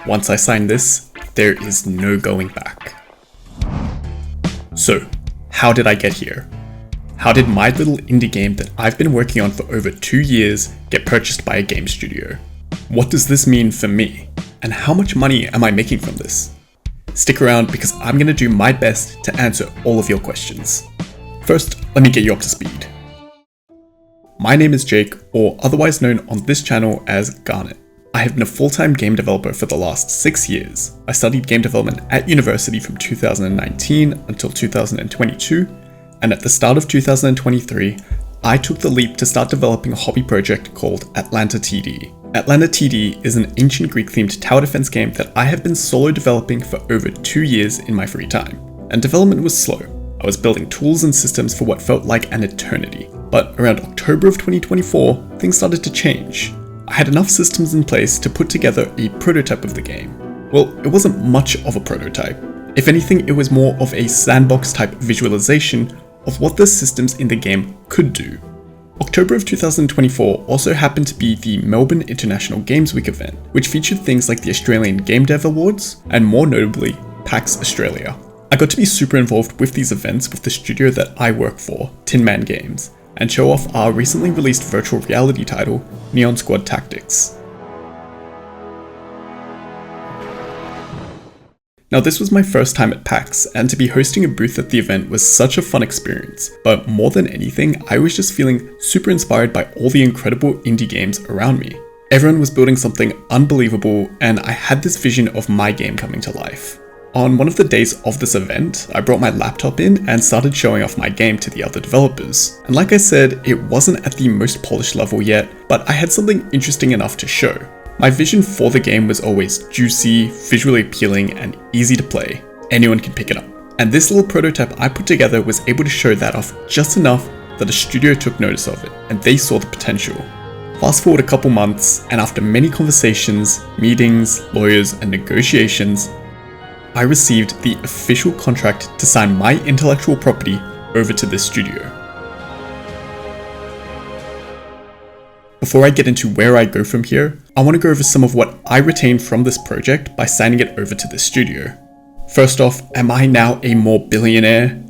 Once I sign this, there is no going back. So, how did I get here? How did my little indie game that I've been working on for over 2 years get purchased by a game studio? What does this mean for me? And how much money am I making from this? Stick around because I'm going to do my best to answer all of your questions. First, let me get you up to speed. My name is Jake, or otherwise known on this channel as Garnet. I have been a full-time game developer for the last 6 years. I studied game development at university from 2019 until 2022, and at the start of 2023, I took the leap to start developing a hobby project called Atlanta TD. Atlanta TD is an ancient Greek-themed tower defense game that I have been solo developing for over 2 years in my free time. And development was slow. I was building tools and systems for what felt like an eternity. But around October of 2024, things started to change. I had enough systems in place to put together a prototype of the game. Well, it wasn't much of a prototype. If anything, it was more of a sandbox type visualization of what the systems in the game could do. October of 2024 also happened to be the Melbourne International Games Week event, which featured things like the Australian Game Dev Awards and more notably, PAX Australia. I got to be super involved with these events with the studio that I work for, Tin Man Games, and show off our recently released virtual reality title, Neon Squad Tactics. Now this was my first time at PAX, and to be hosting a booth at the event was such a fun experience, but more than anything, I was just feeling super inspired by all the incredible indie games around me. Everyone was building something unbelievable, and I had this vision of my game coming to life. On one of the days of this event, I brought my laptop in and started showing off my game to the other developers. And like I said, it wasn't at the most polished level yet, but I had something interesting enough to show. My vision for the game was always juicy, visually appealing, and easy to play. Anyone can pick it up. And this little prototype I put together was able to show that off just enough that a studio took notice of it, and they saw the potential. Fast forward a couple months, and after many conversations, meetings, lawyers, and negotiations, I received the official contract to sign my intellectual property over to this studio. Before I get into where I go from here, I want to go over some of what I retained from this project by signing it over to this studio. First off, am I now a more billionaire?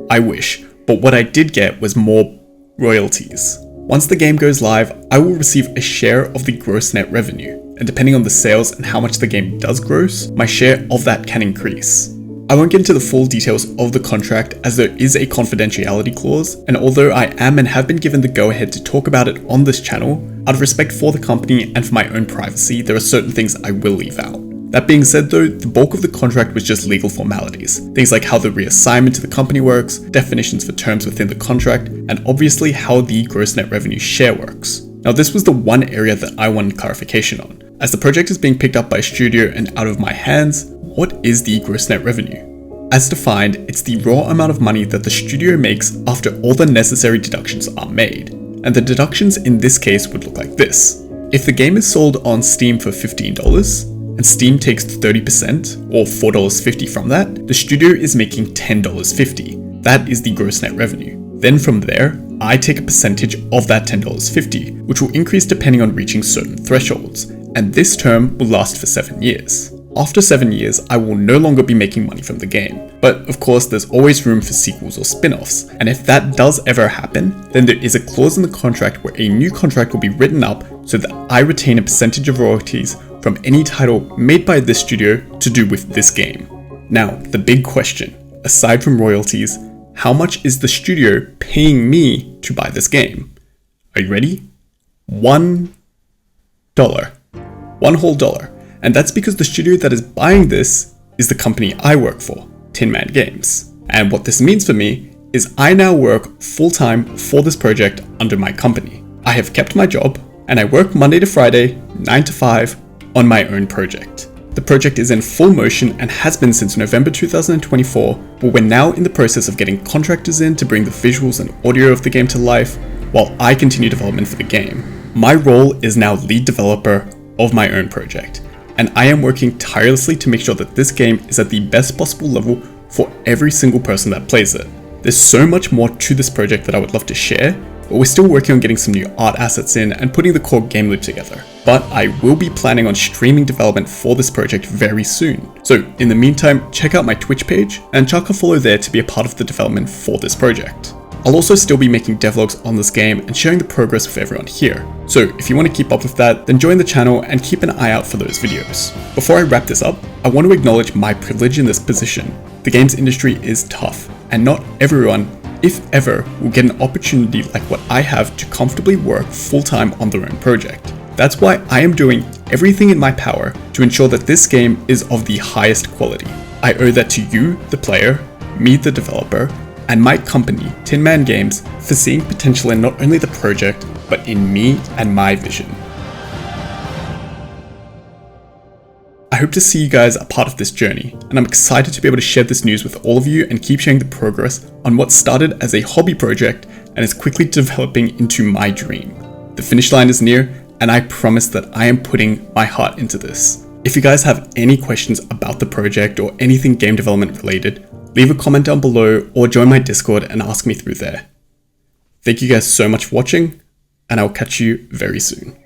I wish, but what I did get was more royalties. Once the game goes live, I will receive a share of the gross net revenue, and depending on the sales and how much the game does gross, my share of that can increase. I won't get into the full details of the contract as there is a confidentiality clause, and although I am and have been given the go-ahead to talk about it on this channel, out of respect for the company and for my own privacy, there are certain things I will leave out. That being said though, the bulk of the contract was just legal formalities. Things like how the reassignment to the company works, definitions for terms within the contract, and obviously how the gross net revenue share works. Now this was the one area that I wanted clarification on. As the project is being picked up by a studio and out of my hands, what is the gross net revenue? As defined, it's the raw amount of money that the studio makes after all the necessary deductions are made. And the deductions in this case would look like this. If the game is sold on Steam for $15, and Steam takes 30% or $4.50 from that, the studio is making $10.50. That is the gross net revenue. Then from there, I take a percentage of that $10.50, which will increase depending on reaching certain thresholds, and this term will last for 7 years. After 7 years, I will no longer be making money from the game, but of course there's always room for sequels or spin-offs, and if that does ever happen, then there is a clause in the contract where a new contract will be written up so that I retain a percentage of royalties from any title made by this studio to do with this game. Now, the big question, aside from royalties, how much is the studio paying me to buy this game? Are you ready? $1. One whole dollar. And that's because the studio that is buying this is the company I work for, Tin Man Games. And what this means for me is I now work full-time for this project under my company. I have kept my job, and I work Monday to Friday, 9 to 5, on my own project. The project is in full motion and has been since November 2024, but we're now in the process of getting contractors in to bring the visuals and audio of the game to life, while I continue development for the game. My role is now lead developer of my own project, and I am working tirelessly to make sure that this game is at the best possible level for every single person that plays it. There's so much more to this project that I would love to share, but we're still working on getting some new art assets in and putting the core game loop together. But I will be planning on streaming development for this project very soon. So in the meantime, check out my Twitch page and chuck a follow there to be a part of the development for this project. I'll also still be making devlogs on this game and sharing the progress with everyone here. So if you want to keep up with that, then join the channel and keep an eye out for those videos. Before I wrap this up, I want to acknowledge my privilege in this position. The games industry is tough, and not everyone, if ever, will get an opportunity like what I have to comfortably work full-time on their own project. That's why I am doing everything in my power to ensure that this game is of the highest quality. I owe that to you, the player, me, the developer, and my company, Tin Man Games, for seeing potential in not only the project, but in me and my vision. I hope to see you guys a part of this journey, and I'm excited to be able to share this news with all of you and keep sharing the progress on what started as a hobby project and is quickly developing into my dream. The finish line is near, and I promise that I am putting my heart into this. If you guys have any questions about the project or anything game development related, leave a comment down below or join my Discord and ask me through there. Thank you guys so much for watching, and I'll catch you very soon.